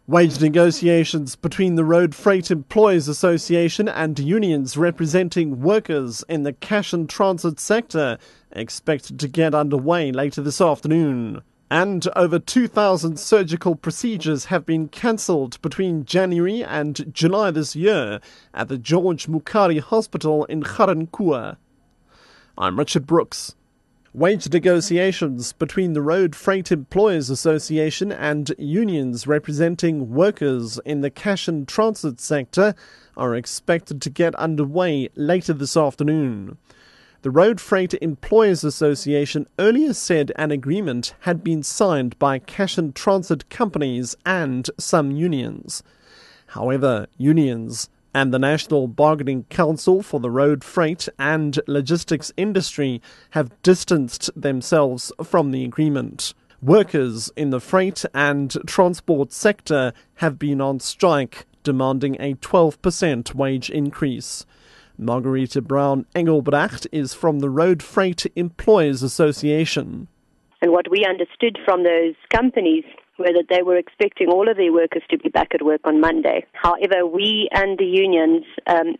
Wage negotiations between the Road Freight Employees Association and unions representing workers in the cash and transit sector are expected to get underway later this afternoon. And over 2,000 surgical procedures have been cancelled between January and July this year at the George Mukari Hospital in Ga-Rankuwa. I'm Richard Brooks. Wage negotiations between the Road Freight Employees Association and unions representing workers in the cash and transit sector are expected to get underway later this afternoon. The Road Freight Employees Association earlier said an agreement had been signed by cash and transit companies and some unions. However, unions and the National Bargaining Council for the Road Freight and Logistics Industry have distanced themselves from the agreement. Workers in the freight and transport sector have been on strike, demanding a 12% wage increase. Margarita Brown-Engelbrecht is from the Road Freight Employees Association. And what we understood from those companies were that they were expecting all of their workers to be back at work on Monday. However, we and the unions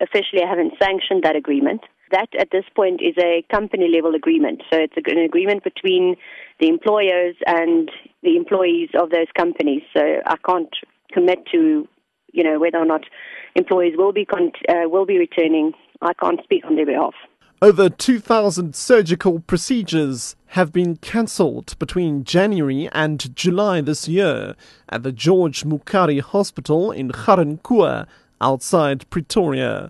officially haven't sanctioned that agreement. That, at this point, is a company-level agreement. So it's an agreement between the employers and the employees of those companies. So I can't commit to, whether or not employees will be returning. I can't speak on their behalf. Over 2,000 surgical procedures have been cancelled between January and July this year at the George Mukari Hospital in Ga-Rankuwa, outside Pretoria.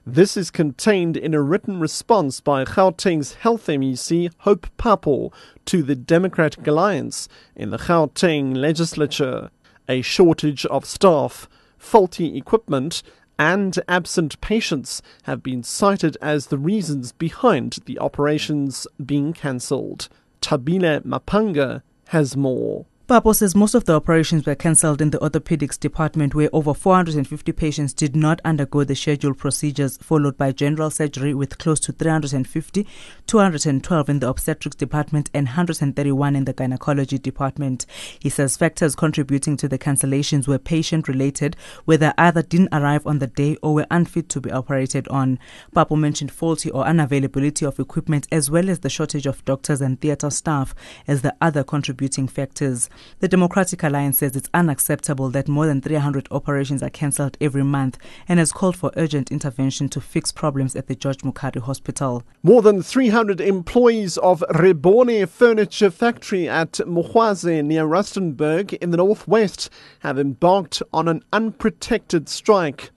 This is contained in a written response by Gauteng's Health MEC Hope Papo to the Democratic Alliance in the Gauteng legislature. A shortage of staff, faulty equipment and absent patients have been cited as the reasons behind the operations being cancelled. Tabile Mapanga has more. Papo says most of the operations were cancelled in the orthopedics department, where over 450 patients did not undergo the scheduled procedures, followed by general surgery with close to 350, 212 in the obstetrics department and 131 in the gynecology department. He says factors contributing to the cancellations were patient-related, where they either didn't arrive on the day or were unfit to be operated on. Papo mentioned faulty or unavailability of equipment as well as the shortage of doctors and theatre staff as the other contributing factors. The Democratic Alliance says it's unacceptable that more than 300 operations are cancelled every month and has called for urgent intervention to fix problems at the George Mukari Hospital. More than 300 employees of Rebone Furniture Factory at Mohwaze near Rustenburg in the northwest have embarked on an unprotected strike.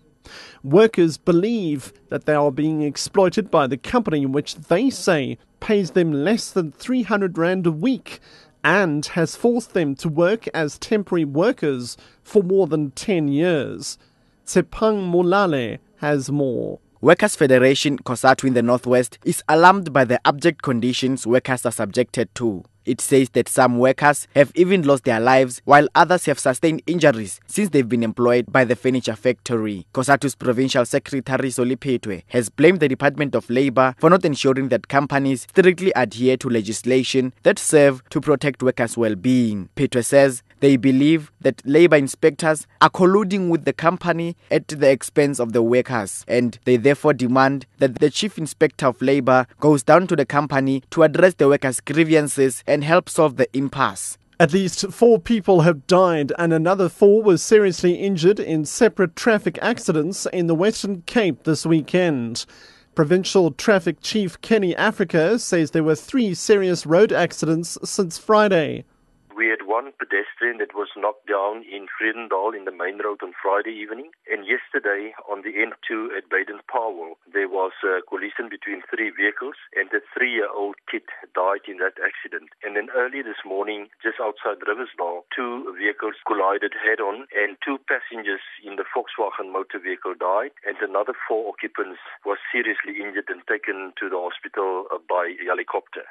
Workers believe that they are being exploited by the company, which they say pays them less than 300 rand a week and has forced them to work as temporary workers for more than 10 years. Tsepang Molale has more. Workers' Federation COSATU in the Northwest is alarmed by the abject conditions workers are subjected to. It says that some workers have even lost their lives while others have sustained injuries since they've been employed by the furniture factory. COSATU's Provincial Secretary Solipetwe has blamed the Department of Labour for not ensuring that companies strictly adhere to legislation that serve to protect workers' well-being. Petwe says they believe that labour inspectors are colluding with the company at the expense of the workers, and they therefore demand that the Chief Inspector of Labour goes down to the company to address the workers' grievances and help solve the impasse. At least 4 people have died and another 4 were seriously injured in separate traffic accidents in the Western Cape this weekend. Provincial Traffic Chief Kenny Africa says there were 3 serious road accidents since Friday. We had one pedestrian that was knocked down in Vredendal in the main road on Friday evening. And yesterday on the N2 at Baden-Powell, there was a collision between 3 vehicles and a 3-year-old kid died in that accident. And then early this morning, just outside Riversdal, 2 vehicles collided head-on and 2 passengers in the Volkswagen motor vehicle died. And another 4 occupants were seriously injured and taken to the hospital by helicopter.